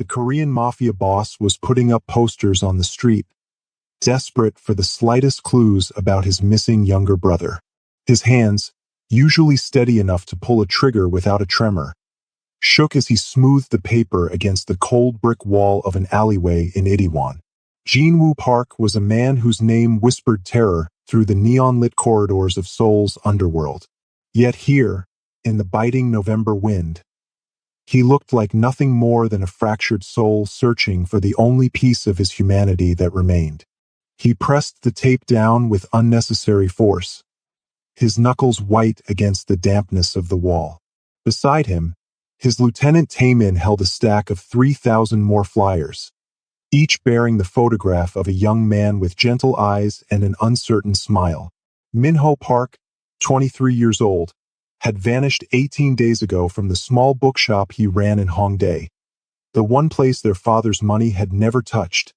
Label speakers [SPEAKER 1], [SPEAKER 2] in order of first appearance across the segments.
[SPEAKER 1] The Korean Mafia boss was putting up posters on the street, desperate for the slightest clues about his missing younger brother. His hands, usually steady enough to pull a trigger without a tremor, shook as he smoothed the paper against the cold brick wall of an alleyway in Itaewon. Jinwoo Park was a man whose name whispered terror through the neon-lit corridors of Seoul's underworld. Yet here, in the biting November wind, he looked like nothing more than a fractured soul searching for the only piece of his humanity that remained. He pressed the tape down with unnecessary force, his knuckles white against the dampness of the wall. Beside him, his lieutenant Taemin held a stack of 3,000 more flyers, each bearing the photograph of a young man with gentle eyes and an uncertain smile. Minho Park, 23 years old, had vanished 18 days ago from the small bookshop he ran in Hongdae, the one place their father's money had never touched,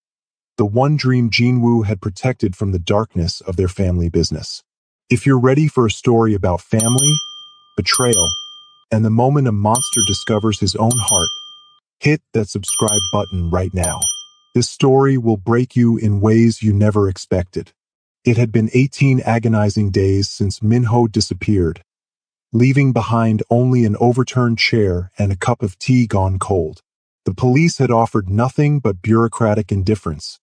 [SPEAKER 1] the one dream Jinwoo had protected from the darkness of their family business. If you're ready for a story about family, betrayal, and the moment a monster discovers his own heart, hit that subscribe button right now. This story will break you in ways you never expected. It had been 18 agonizing days since Minho disappeared, leaving behind only an overturned chair and a cup of tea gone cold. The police had offered nothing but bureaucratic indifference,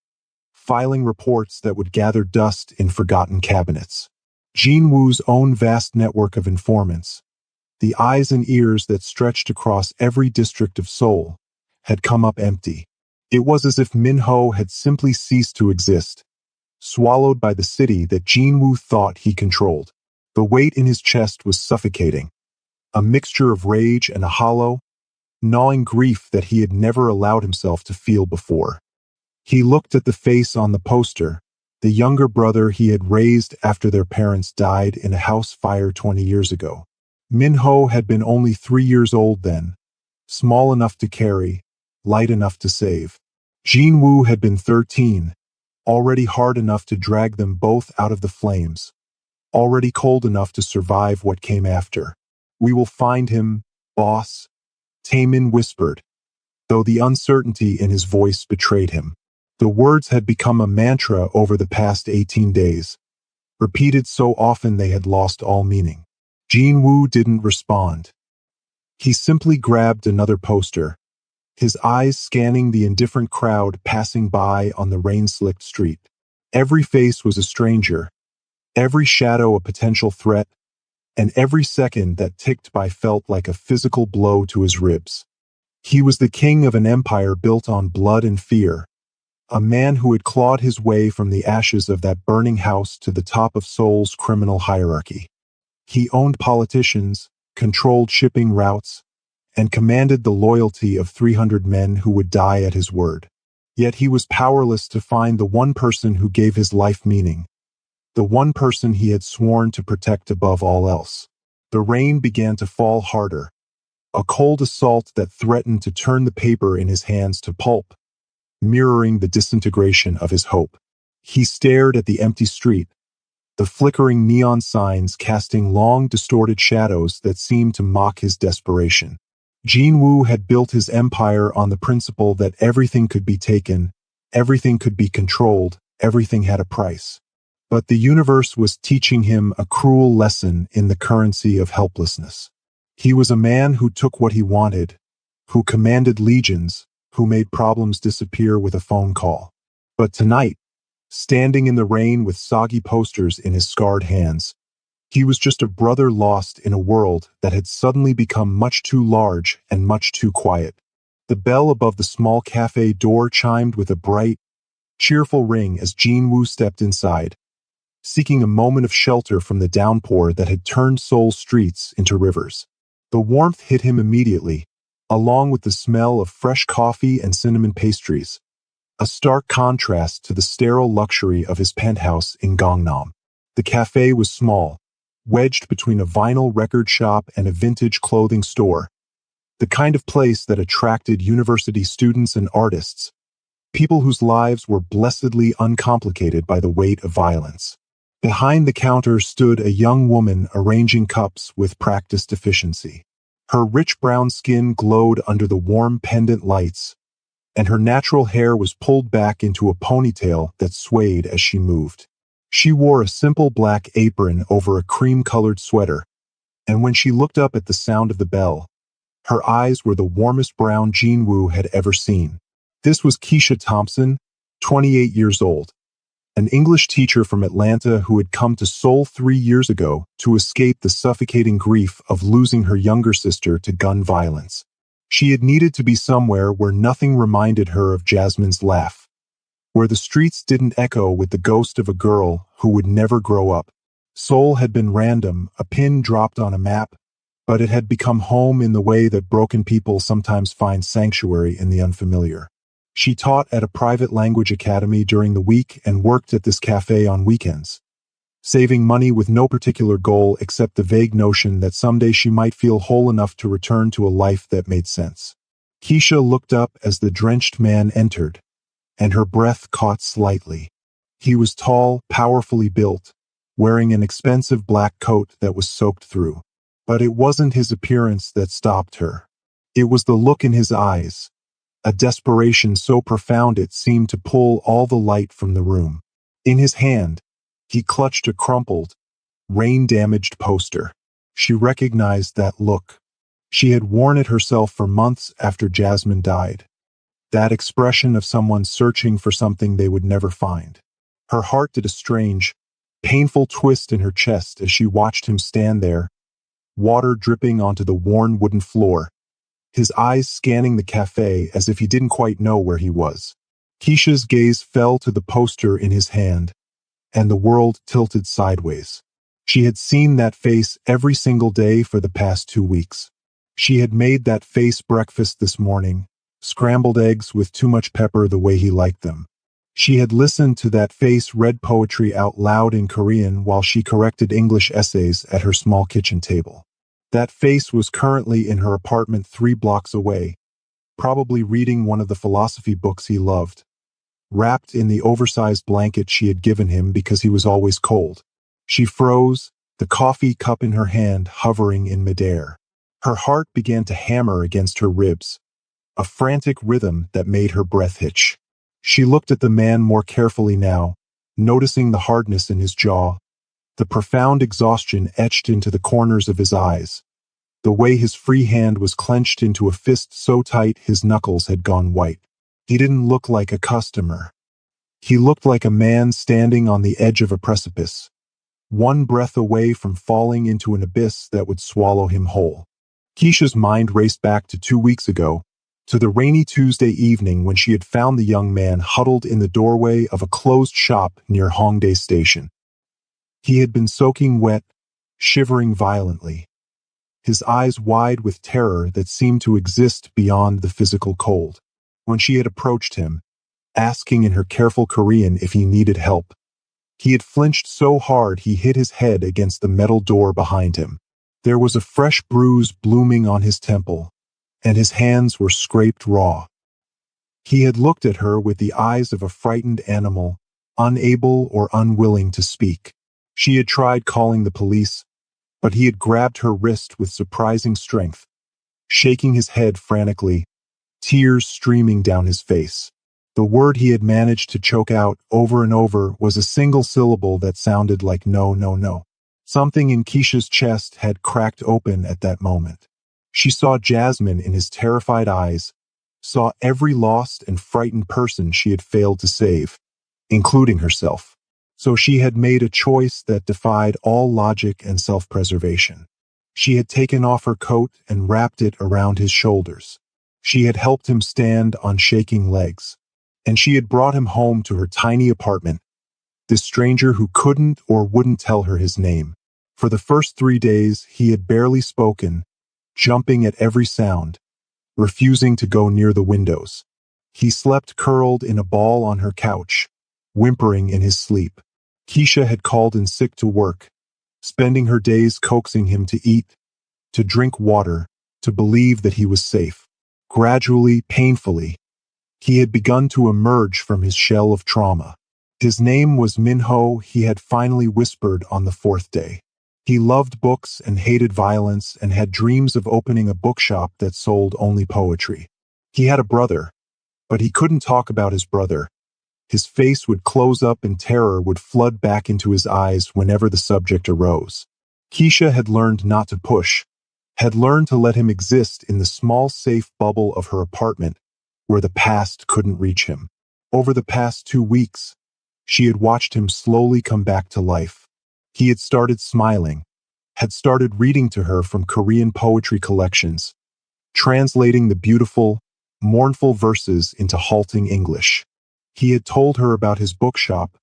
[SPEAKER 1] filing reports that would gather dust in forgotten cabinets. Jinwoo's own vast network of informants, the eyes and ears that stretched across every district of Seoul, had come up empty. It was as if Minho had simply ceased to exist, swallowed by the city that Jinwoo thought he controlled. The weight in his chest was suffocating, a mixture of rage and a hollow, gnawing grief that he had never allowed himself to feel before. He looked at the face on the poster, the younger brother he had raised after their parents died in a house fire 20 years ago. Minho had been only 3 years old then, small enough to carry, light enough to save. Jinwoo had been 13, already hard enough to drag them both out of the flames, already cold enough to survive what came after. "We will find him, boss," Taemin whispered, though the uncertainty in his voice betrayed him. The words had become a mantra over the past 18 days, repeated so often they had lost all meaning. Jinwoo didn't respond. He simply grabbed another poster, his eyes scanning the indifferent crowd passing by on the rain-slicked street. Every face was a stranger, every shadow a potential threat, and every second that ticked by felt like a physical blow to his ribs. He was the king of an empire built on blood and fear, a man who had clawed his way from the ashes of that burning house to the top of Seoul's criminal hierarchy. He owned politicians, controlled shipping routes, and commanded the loyalty of 300 men who would die at his word. Yet he was powerless to find the one person who gave his life meaning, the one person he had sworn to protect above all else. The rain began to fall harder, a cold assault that threatened to turn the paper in his hands to pulp, mirroring the disintegration of his hope. He stared at the empty street, the flickering neon signs casting long, distorted shadows that seemed to mock his desperation. Jinwoo had built his empire on the principle that everything could be taken, everything could be controlled, everything had a price. But the universe was teaching him a cruel lesson in the currency of helplessness. He was a man who took what he wanted, who commanded legions, who made problems disappear with a phone call. But tonight, standing in the rain with soggy posters in his scarred hands, he was just a brother lost in a world that had suddenly become much too large and much too quiet. The bell above the small cafe door chimed with a bright, cheerful ring as Jinwoo stepped inside, seeking a moment of shelter from the downpour that had turned Seoul's streets into rivers. The warmth hit him immediately, along with the smell of fresh coffee and cinnamon pastries, a stark contrast to the sterile luxury of his penthouse in Gangnam. The cafe was small, wedged between a vinyl record shop and a vintage clothing store, the kind of place that attracted university students and artists, people whose lives were blessedly uncomplicated by the weight of violence. Behind the counter stood a young woman arranging cups with practiced efficiency. Her rich brown skin glowed under the warm pendant lights, and her natural hair was pulled back into a ponytail that swayed as she moved. She wore a simple black apron over a cream-colored sweater, and when she looked up at the sound of the bell, her eyes were the warmest brown Jean Wu had ever seen. This was Keisha Thompson, 28 years old, an English teacher from Atlanta who had come to Seoul 3 years ago to escape the suffocating grief of losing her younger sister to gun violence. She had needed to be somewhere where nothing reminded her of Jasmine's laugh, where the streets didn't echo with the ghost of a girl who would never grow up. Seoul had been random, a pin dropped on a map, but it had become home in the way that broken people sometimes find sanctuary in the unfamiliar. She taught at a private language academy during the week and worked at this cafe on weekends, saving money with no particular goal except the vague notion that someday she might feel whole enough to return to a life that made sense. Keisha looked up as the drenched man entered, and her breath caught slightly. He was tall, powerfully built, wearing an expensive black coat that was soaked through. But it wasn't his appearance that stopped her. It was the look in his eyes, a desperation so profound it seemed to pull all the light from the room. In his hand, he clutched a crumpled, rain-damaged poster. She recognized that look. She had worn it herself for months after Jasmine died. That expression of someone searching for something they would never find. Her heart did a strange, painful twist in her chest as she watched him stand there, water dripping onto the worn wooden floor, his eyes scanning the cafe as if he didn't quite know where he was. Keisha's gaze fell to the poster in his hand, and the world tilted sideways. She had seen that face every single day for the past 2 weeks. She had made that face breakfast this morning, scrambled eggs with too much pepper the way he liked them. She had listened to that face read poetry out loud in Korean while she corrected English essays at her small kitchen table. That face was currently in her apartment 3 blocks away, probably reading one of the philosophy books he loved, wrapped in the oversized blanket she had given him because he was always cold. She froze, the coffee cup in her hand hovering in midair. Her heart began to hammer against her ribs, a frantic rhythm that made her breath hitch. She looked at the man more carefully now, noticing the hardness in his jaw, the profound exhaustion etched into the corners of his eyes, the way his free hand was clenched into a fist so tight his knuckles had gone white. He didn't look like a customer. He looked like a man standing on the edge of a precipice, one breath away from falling into an abyss that would swallow him whole. Keisha's mind raced back to 2 weeks ago, to the rainy Tuesday evening when she had found the young man huddled in the doorway of a closed shop near Hongdae Station. He had been soaking wet, shivering violently, his eyes wide with terror that seemed to exist beyond the physical cold. When she had approached him, asking in her careful Korean if he needed help, he had flinched so hard he hit his head against the metal door behind him. There was a fresh bruise blooming on his temple, and his hands were scraped raw. He had looked at her with the eyes of a frightened animal, unable or unwilling to speak. She had tried calling the police, but he had grabbed her wrist with surprising strength, shaking his head frantically, tears streaming down his face. The word he had managed to choke out over and over was a single syllable that sounded like no, no, no. Something in Keisha's chest had cracked open at that moment. She saw Jasmine in his terrified eyes, saw every lost and frightened person she had failed to save, including herself. So she had made a choice that defied all logic and self-preservation. She had taken off her coat and wrapped it around his shoulders. She had helped him stand on shaking legs. And she had brought him home to her tiny apartment, this stranger who couldn't or wouldn't tell her his name. For the first 3 days, he had barely spoken, jumping at every sound, refusing to go near the windows. He slept curled in a ball on her couch, whimpering in his sleep. Keisha had called in sick to work, spending her days coaxing him to eat, to drink water, to believe that he was safe. Gradually, painfully, he had begun to emerge from his shell of trauma. His name was Minho, he had finally whispered on the 4th day. He loved books and hated violence and had dreams of opening a bookshop that sold only poetry. He had a brother, But he couldn't talk about his brother. His face would close up and terror would flood back into his eyes whenever the subject arose. Keisha had learned not to push, had learned to let him exist in the small safe bubble of her apartment where the past couldn't reach him. Over the past 2 weeks, she had watched him slowly come back to life. He had started smiling, had started reading to her from Korean poetry collections, translating the beautiful, mournful verses into halting English. He had told her about his bookshop,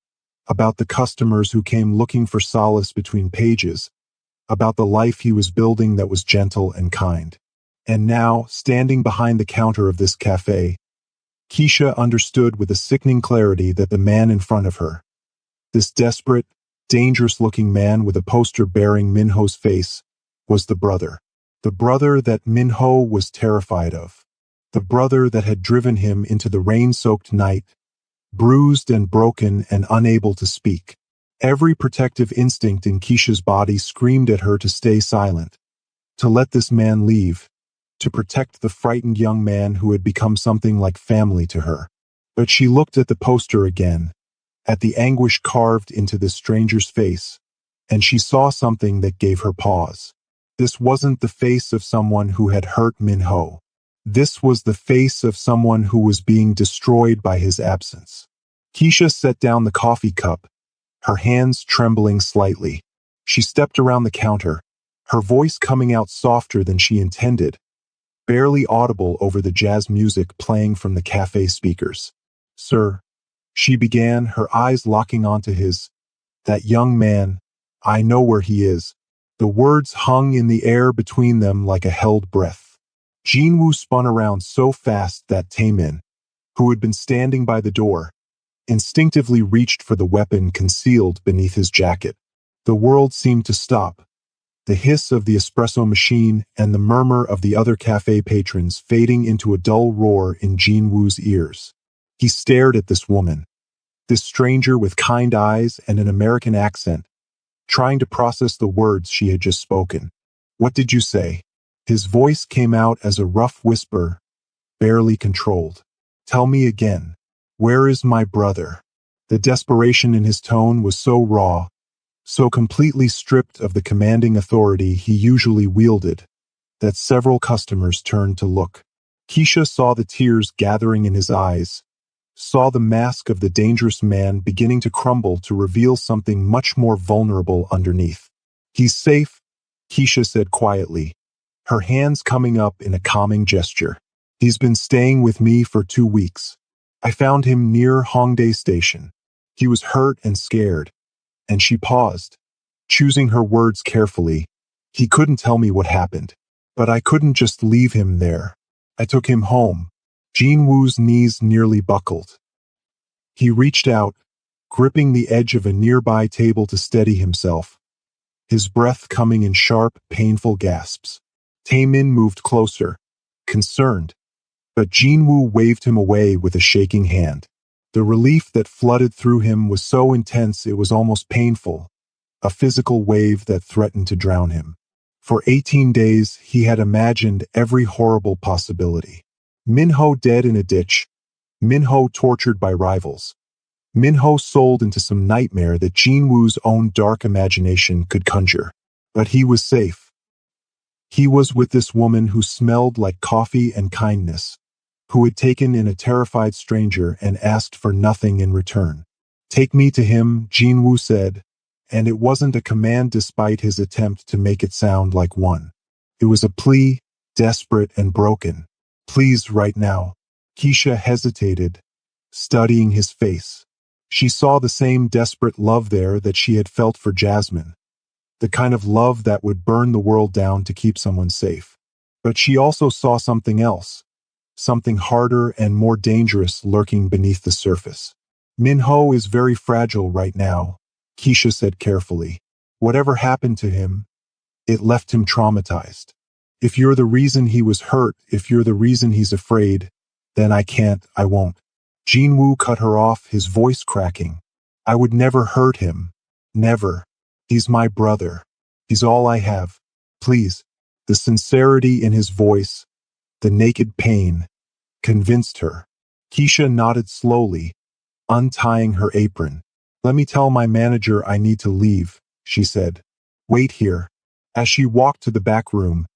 [SPEAKER 1] about the customers who came looking for solace between pages, about the life he was building that was gentle and kind. And now, standing behind the counter of this cafe, Keisha understood with a sickening clarity that the man in front of her, this desperate, dangerous-looking man with a poster bearing Minho's face, was the brother. The brother that Minho was terrified of. The brother that had driven him into the rain-soaked night, bruised and broken and unable to speak. Every protective instinct in Keisha's body screamed at her to stay silent, to let this man leave, to protect the frightened young man who had become something like family to her. But she looked at the poster again, at the anguish carved into this stranger's face, and she saw something that gave her pause. This wasn't the face of someone who had hurt Minho. This was the face of someone who was being destroyed by his absence. Keisha set down the coffee cup, her hands trembling slightly. She stepped around the counter, her voice coming out softer than she intended, barely audible over the jazz music playing from the cafe speakers. "Sir," she began, her eyes locking onto his. "That young man, I know where he is." The words hung in the air between them like a held breath. Jinwoo spun around so fast that Taemin, who had been standing by the door, instinctively reached for the weapon concealed beneath his jacket. The world seemed to stop. The hiss of the espresso machine and the murmur of the other cafe patrons fading into a dull roar in Jinwoo's ears. He stared at this woman, this stranger with kind eyes and an American accent, trying to process the words she had just spoken. "What did you say?" His voice came out as a rough whisper, barely controlled. "Tell me again. Where is my brother?" The desperation in his tone was so raw, so completely stripped of the commanding authority he usually wielded, that several customers turned to look. Keisha saw the tears gathering in his eyes, saw the mask of the dangerous man beginning to crumble to reveal something much more vulnerable underneath. "He's safe," Keisha said quietly, her hands coming up in a calming gesture. "He's been staying with me for 2 weeks. I found him near Hongdae Station. He was hurt and scared." And she paused, choosing her words carefully. "He couldn't tell me what happened. But I couldn't just leave him there. I took him home." Jinwoo's knees nearly buckled. He reached out, gripping the edge of a nearby table to steady himself, his breath coming in sharp, painful gasps. Taemin moved closer, concerned, but Jinwoo waved him away with a shaking hand. The relief that flooded through him was so intense it was almost painful, a physical wave that threatened to drown him. For 18 days, he had imagined every horrible possibility. Minho dead in a ditch, Minho tortured by rivals, Minho sold into some nightmare that Jinwoo's own dark imagination could conjure. But he was safe. He was with this woman who smelled like coffee and kindness, who had taken in a terrified stranger and asked for nothing in return. "Take me to him," Jinwoo said, and it wasn't a command despite his attempt to make it sound like one. It was a plea, desperate and broken. "Please, right now." Keisha hesitated, studying his face. She saw the same desperate love there that she had felt for Jasmine, the kind of love that would burn the world down to keep someone safe. But she also saw something else, something harder and more dangerous lurking beneath the surface. "Minho is very fragile right now," Keisha said carefully. "Whatever happened to him, it left him traumatized. If you're the reason he was hurt, if you're the reason he's afraid, then I won't." Jinwoo cut her off, his voice cracking. "I would never hurt him. Never. He's my brother. He's all I have. Please." The sincerity in his voice, the naked pain, convinced her. Keisha nodded slowly, untying her apron. Let me tell my manager I need to leave, she said. Wait here. As she walked to the back room,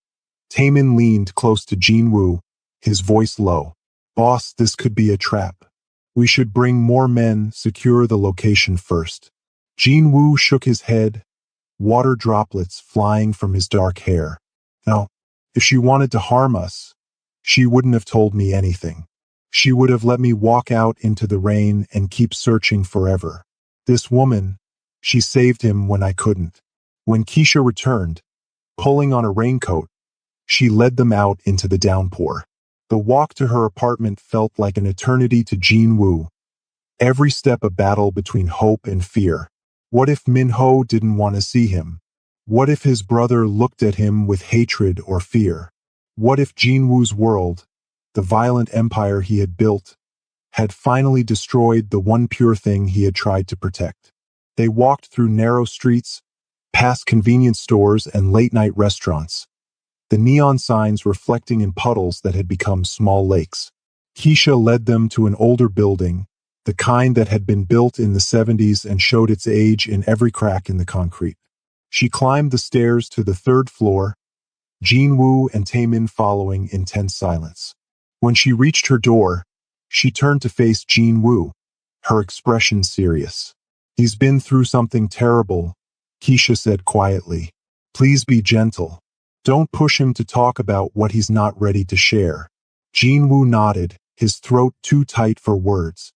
[SPEAKER 1] Taemin leaned close to Jinwoo, his voice low. Boss, this could be a trap. We should bring more men, secure the location first. Jinwoo shook his head, water droplets flying from his dark hair. No, if she wanted to harm us, she wouldn't have told me anything. She would have let me walk out into the rain and keep searching forever. This woman, she saved him when I couldn't. When Keisha returned, pulling on a raincoat, she led them out into the downpour. The walk to her apartment felt like an eternity to Jinwoo. Every step a battle between hope and fear. What if Minho didn't want to see him? What if his brother looked at him with hatred or fear? What if Jinwoo's world, the violent empire he had built, had finally destroyed the one pure thing he had tried to protect? They walked through narrow streets, past convenience stores and late-night restaurants, the neon signs reflecting in puddles that had become small lakes. Keisha led them to an older building, the kind that had been built in the 70s and showed its age in every crack in the concrete. She climbed the stairs to the third floor, Jinwoo and Taemin following in tense silence. When she reached her door, she turned to face Jinwoo, her expression serious. He's been through something terrible, Keisha said quietly. Please be gentle. Don't push him to talk about what he's not ready to share. Jinwoo nodded, his throat too tight for words.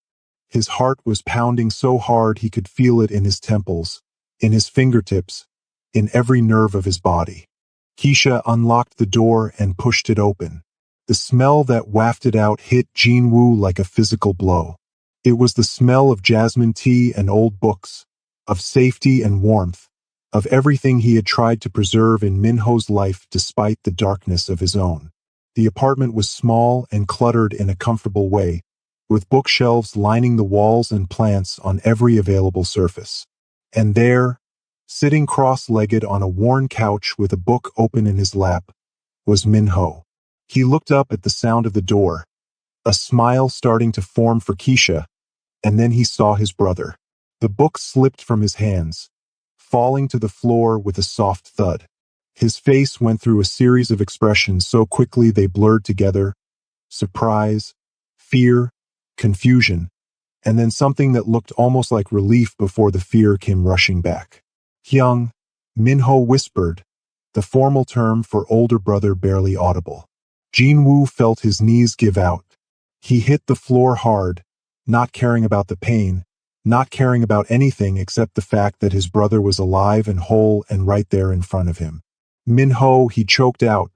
[SPEAKER 1] His heart was pounding so hard he could feel it in his temples, in his fingertips, in every nerve of his body. Keisha unlocked the door and pushed it open. The smell that wafted out hit Jinwoo like a physical blow. It was the smell of jasmine tea and old books, of safety and warmth, of everything he had tried to preserve in Minho's life despite the darkness of his own. The apartment was small and cluttered in a comfortable way, with bookshelves lining the walls and plants on every available surface. And there, sitting cross-legged on a worn couch with a book open in his lap, was Minho. He looked up at the sound of the door, a smile starting to form for Keisha, and then he saw his brother. The book slipped from his hands, falling to the floor with a soft thud. His face went through a series of expressions so quickly they blurred together: surprise, fear, confusion, and then something that looked almost like relief before the fear came rushing back. Hyung, Minho whispered, the formal term for older brother barely audible. Jinwoo felt his knees give out. He hit the floor hard, not caring about the pain, not caring about anything except the fact that his brother was alive and whole and right there in front of him. Minho, he choked out,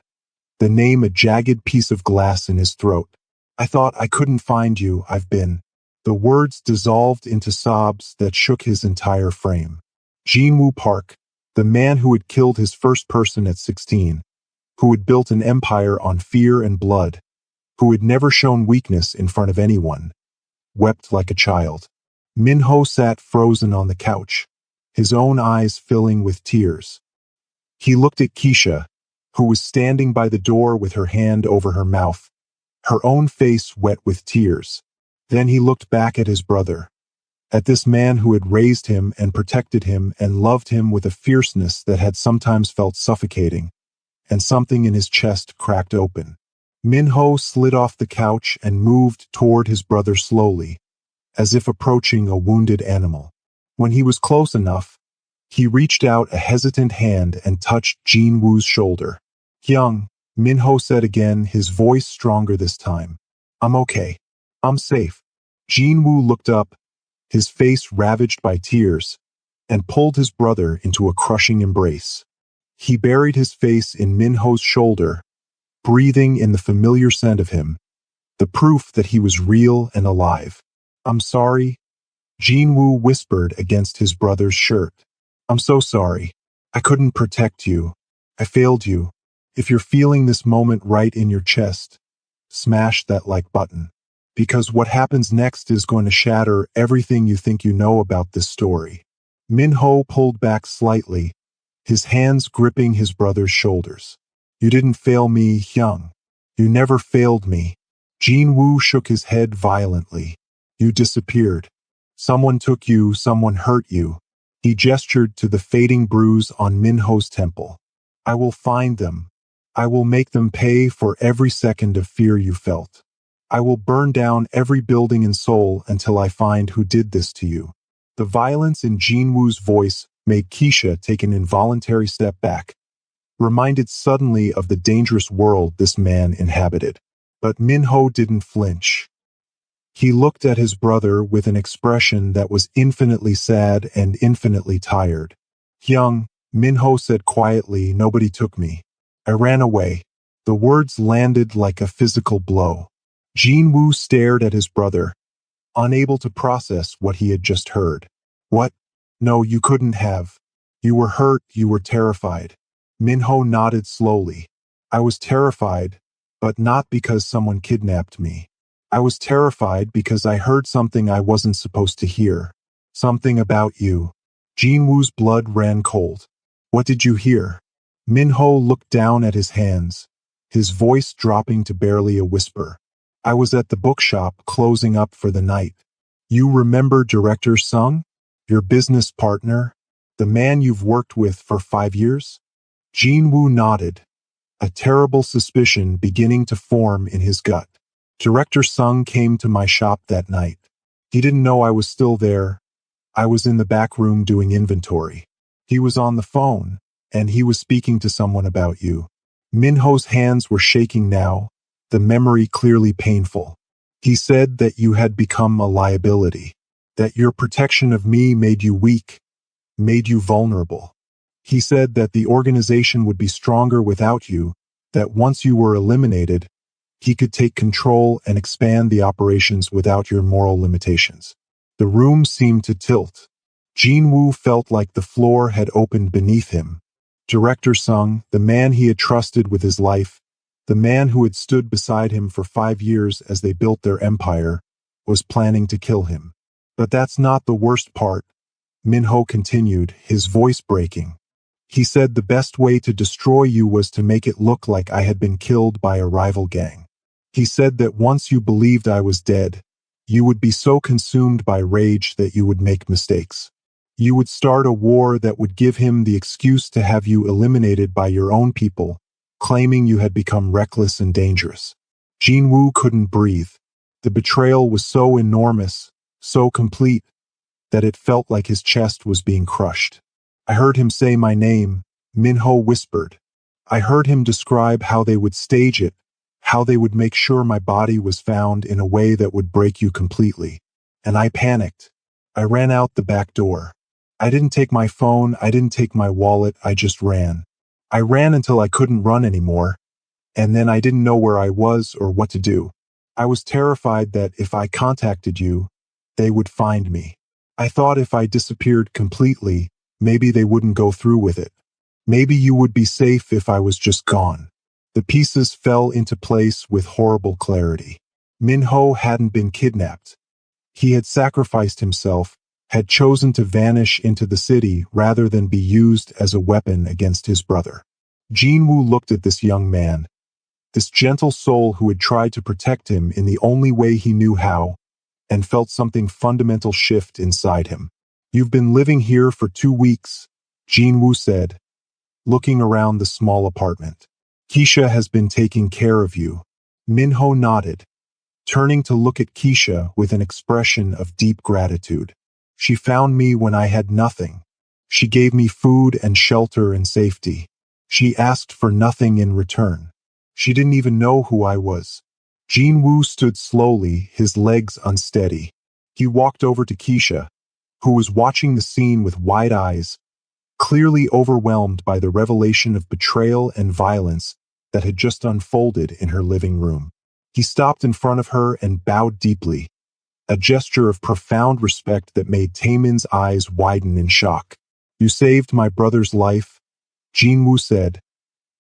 [SPEAKER 1] the name a jagged piece of glass in his throat. I thought I couldn't find you, I've been. The words dissolved into sobs that shook his entire frame. Jinwoo Park, the man who had killed his first person at 16, who had built an empire on fear and blood, who had never shown weakness in front of anyone, wept like a child. Minho sat frozen on the couch, his own eyes filling with tears. He looked at Keisha, who was standing by the door with her hand over her mouth, her own face wet with tears. Then he looked back at his brother, at this man who had raised him and protected him and loved him with a fierceness that had sometimes felt suffocating, and something in his chest cracked open. Minho slid off the couch and moved toward his brother slowly, as if approaching a wounded animal. When he was close enough, he reached out a hesitant hand and touched Jinwoo's shoulder. Hyung, Minho said again, his voice stronger this time. I'm okay. I'm safe. Jinwoo looked up, his face ravaged by tears, and pulled his brother into a crushing embrace. He buried his face in Minho's shoulder, breathing in the familiar scent of him, the proof that he was real and alive. I'm sorry, Jinwoo whispered against his brother's shirt. I'm so sorry. I couldn't protect you. I failed you. If you're feeling this moment right in your chest, smash that like button. Because what happens next is going to shatter everything you think you know about this story. Minho pulled back slightly, his hands gripping his brother's shoulders. You didn't fail me, Hyung. You never failed me. Jin Woo shook his head violently. You disappeared. Someone took you, someone hurt you. He gestured to the fading bruise on Minho's temple. I will find them. I will make them pay for every second of fear you felt. I will burn down every building in Seoul until I find who did this to you. The violence in Jin Woo's voice made Keisha take an involuntary step back, reminded suddenly of the dangerous world this man inhabited. But Minho didn't flinch. He looked at his brother with an expression that was infinitely sad and infinitely tired. Hyung, Minho said quietly, nobody took me. I ran away. The words landed like a physical blow. Jin Woo stared at his brother, unable to process what he had just heard. What? No, you couldn't have. You were hurt, you were terrified. Minho nodded slowly. I was terrified, but not because someone kidnapped me. I was terrified because I heard something I wasn't supposed to hear. Something about you. Jin Woo's blood ran cold. What did you hear? Minho looked down at his hands, his voice dropping to barely a whisper. I was at the bookshop closing up for the night. You remember Director Sung? Your business partner? The man you've worked with for 5 years? Jin Woo nodded, a terrible suspicion beginning to form in his gut. Director Sung came to my shop that night. He didn't know I was still there. I was in the back room doing inventory. He was on the phone, and he was speaking to someone about you. Minho's hands were shaking now, the memory clearly painful. He said that you had become a liability, that your protection of me made you weak, made you vulnerable. He said that the organization would be stronger without you, that once you were eliminated, he could take control and expand the operations without your moral limitations. The room seemed to tilt. Jin Woo felt like the floor had opened beneath him. Director Sung, the man he had trusted with his life, the man who had stood beside him for 5 years as they built their empire, was planning to kill him. But that's not the worst part, Minho continued, his voice breaking. He said the best way to destroy you was to make it look like I had been killed by a rival gang. He said that once you believed I was dead, you would be so consumed by rage that you would make mistakes. You would start a war that would give him the excuse to have you eliminated by your own people, claiming you had become reckless and dangerous. Jin Woo couldn't breathe. The betrayal was so enormous, so complete, that it felt like his chest was being crushed. I heard him say my name, Minho whispered. I heard him describe how they would stage it, how they would make sure my body was found in a way that would break you completely. And I panicked. I ran out the back door. I didn't take my phone, I didn't take my wallet, I just ran. I ran until I couldn't run anymore, and then I didn't know where I was or what to do. I was terrified that if I contacted you, they would find me. I thought if I disappeared completely, maybe they wouldn't go through with it. Maybe you would be safe if I was just gone. The pieces fell into place with horrible clarity. Minho hadn't been kidnapped. He had sacrificed himself, had chosen to vanish into the city rather than be used as a weapon against his brother. Jin Woo looked at this young man, this gentle soul who had tried to protect him in the only way he knew how, and felt something fundamental shift inside him. You've been living here for 2 weeks, Jin Woo said, looking around the small apartment. Keisha has been taking care of you. Minho nodded, turning to look at Keisha with an expression of deep gratitude. She found me when I had nothing. She gave me food and shelter and safety. She asked for nothing in return. She didn't even know who I was. Jin Woo stood slowly, his legs unsteady. He walked over to Keisha, who was watching the scene with wide eyes, clearly overwhelmed by the revelation of betrayal and violence that had just unfolded in her living room. He stopped in front of her and bowed deeply, a gesture of profound respect that made Taemin's eyes widen in shock. You saved my brother's life, Jin Woo said,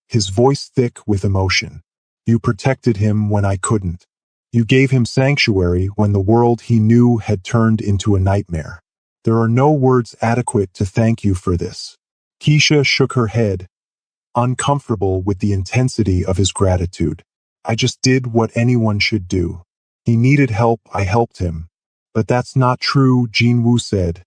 [SPEAKER 1] his voice thick with emotion. You protected him when I couldn't. You gave him sanctuary when the world he knew had turned into a nightmare. There are no words adequate to thank you for this. Keisha shook her head, uncomfortable with the intensity of his gratitude. I just did what anyone should do. He needed help, I helped him. But that's not true, Jinwoo said,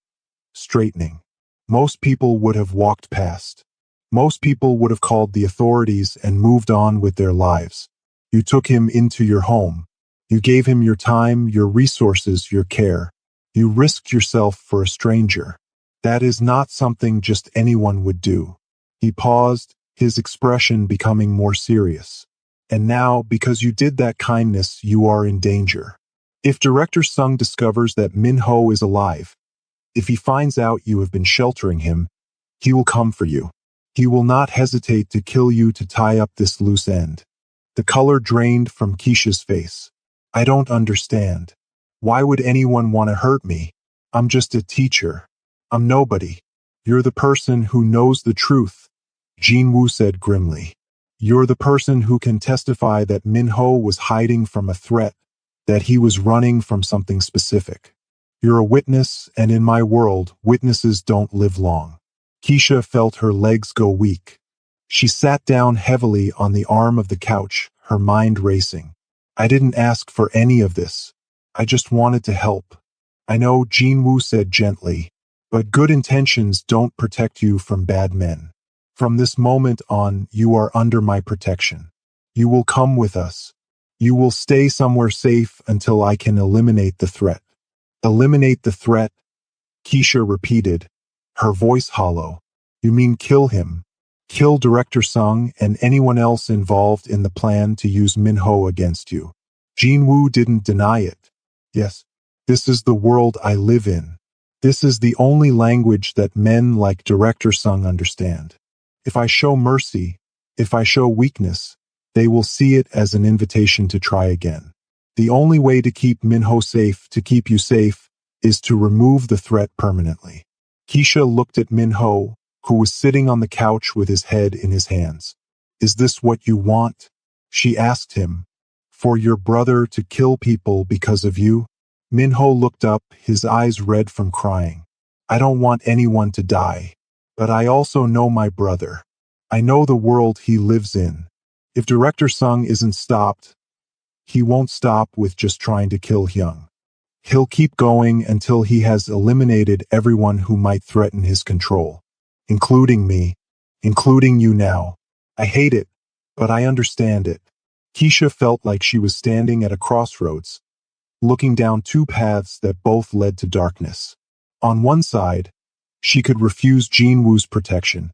[SPEAKER 1] straightening. Most people would have walked past. Most people would have called the authorities and moved on with their lives. You took him into your home. You gave him your time, your resources, your care. You risked yourself for a stranger. That is not something just anyone would do. He paused, his expression becoming more serious. And now, because you did that kindness, you are in danger. If Director Sung discovers that Min-ho is alive, if he finds out you have been sheltering him, he will come for you. He will not hesitate to kill you to tie up this loose end. The color drained from Keisha's face. I don't understand. Why would anyone want to hurt me? I'm just a teacher. I'm nobody. You're the person who knows the truth, Jinwoo said grimly. You're the person who can testify that Min-ho was hiding from a threat, that he was running from something specific. You're a witness, and in my world, witnesses don't live long. Keisha felt her legs go weak. She sat down heavily on the arm of the couch, her mind racing. I didn't ask for any of this. I just wanted to help. I know, Jinwoo said gently, but good intentions don't protect you from bad men. From this moment on, you are under my protection. You will come with us. You will stay somewhere safe until I can eliminate the threat. Eliminate the threat, Keisha repeated, her voice hollow. You mean kill him? Kill Director Sung and anyone else involved in the plan to use Min-ho against you. Jinwoo didn't deny it. Yes, this is the world I live in. This is the only language that men like Director Sung understand. If I show mercy, if I show weakness, they will see it as an invitation to try again. The only way to keep Min-ho safe, to keep you safe, is to remove the threat permanently. Keisha looked at Min-ho, who was sitting on the couch with his head in his hands. Is this what you want? She asked him. For your brother to kill people because of you? Min-ho looked up, his eyes red from crying. I don't want anyone to die. But I also know my brother. I know the world he lives in. If Director Sung isn't stopped, he won't stop with just trying to kill Hyung. He'll keep going until he has eliminated everyone who might threaten his control, including me, including you now. I hate it, but I understand it. Keisha felt like she was standing at a crossroads, looking down two paths that both led to darkness. On one side, she could refuse Jinwoo's protection,